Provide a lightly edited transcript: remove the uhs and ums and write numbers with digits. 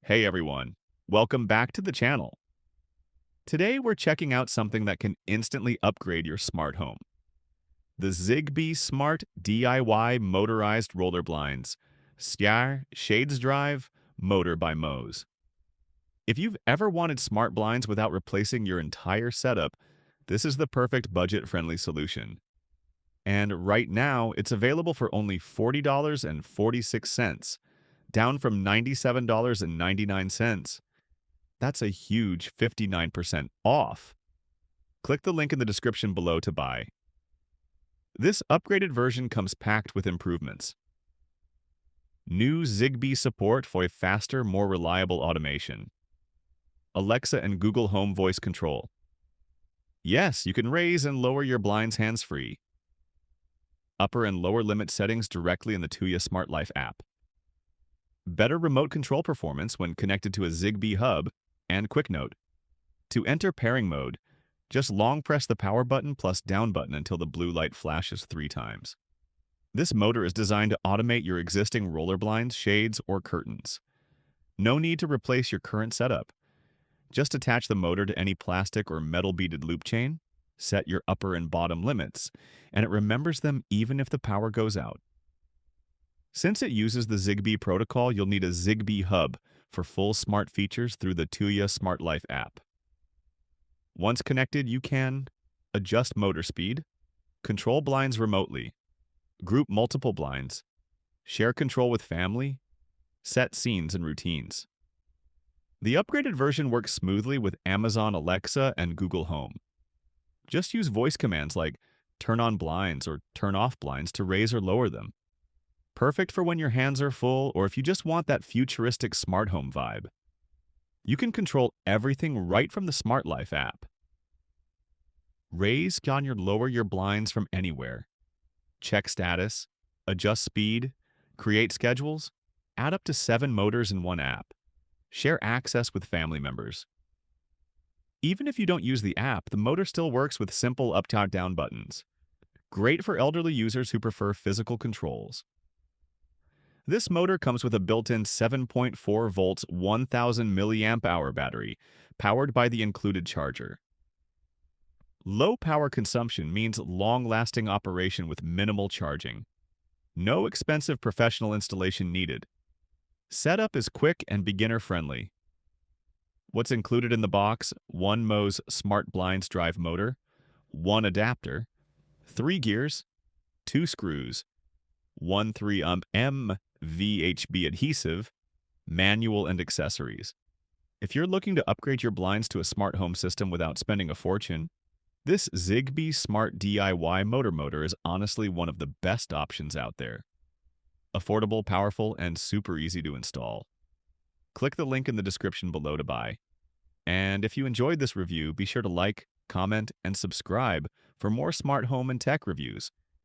Hey everyone, welcome back to the channel. Today we're checking out something that can instantly upgrade your smart home. The ZigBee Smart DIY Motorized Roller Blinds. Stjar Shades Drive Motor by Moes. If you've ever wanted smart blinds without replacing your entire setup, this is the perfect budget-friendly solution. And right now, it's available for only $40.46, down from $97.99. That's a huge 59% off. Click the link in the description below to buy. This upgraded version comes packed with improvements. New ZigBee support for a faster, more reliable automation. Alexa and Google Home voice control. Yes, you can raise and lower your blinds hands-free. Upper and lower limit settings directly in the Tuya Smart Life app. Better remote control performance when connected to a ZigBee hub, and quick note. To enter pairing mode, just long press the power button plus down button until the blue light flashes 3 times. This motor is designed to automate your existing roller blinds, shades, or curtains. No need to replace your current setup. Just attach the motor to any plastic or metal beaded loop chain, set your upper and bottom limits, and it remembers them even if the power goes out. Since it uses the ZigBee protocol, you'll need a ZigBee hub for full smart features through the Tuya Smart Life app. Once connected, you can adjust motor speed, control blinds remotely, group multiple blinds, share control with family, set scenes and routines. The upgraded version works smoothly with Amazon Alexa and Google Home. Just use voice commands like turn on blinds or turn off blinds to raise or lower them. Perfect for when your hands are full or if you just want that futuristic smart home vibe. You can control everything right from the Smart Life app. Raise on or lower your blinds from anywhere. Check status, adjust speed, create schedules, add up to 7 motors in one app. Share access with family members. Even if you don't use the app, the motor still works with simple up-down buttons. Great for elderly users who prefer physical controls. This motor comes with a built-in 7.4 volts 1000 milliamp hour battery, powered by the included charger. Low power consumption means long-lasting operation with minimal charging. No expensive professional installation needed. Setup is quick and beginner-friendly. What's included in the box? 1 Moes Smart Blinds Drive motor, 1 adapter, 3 gears, 2 screws, 1 3M VHB adhesive, manual and accessories. If you're looking to upgrade your blinds to a smart home system without spending a fortune, this ZigBee Smart DIY motor is honestly one of the best options out there. Affordable, powerful, and super easy to install. Click the link in the description below to buy. And if you enjoyed this review, be sure to like, comment, and subscribe for more smart home and tech reviews.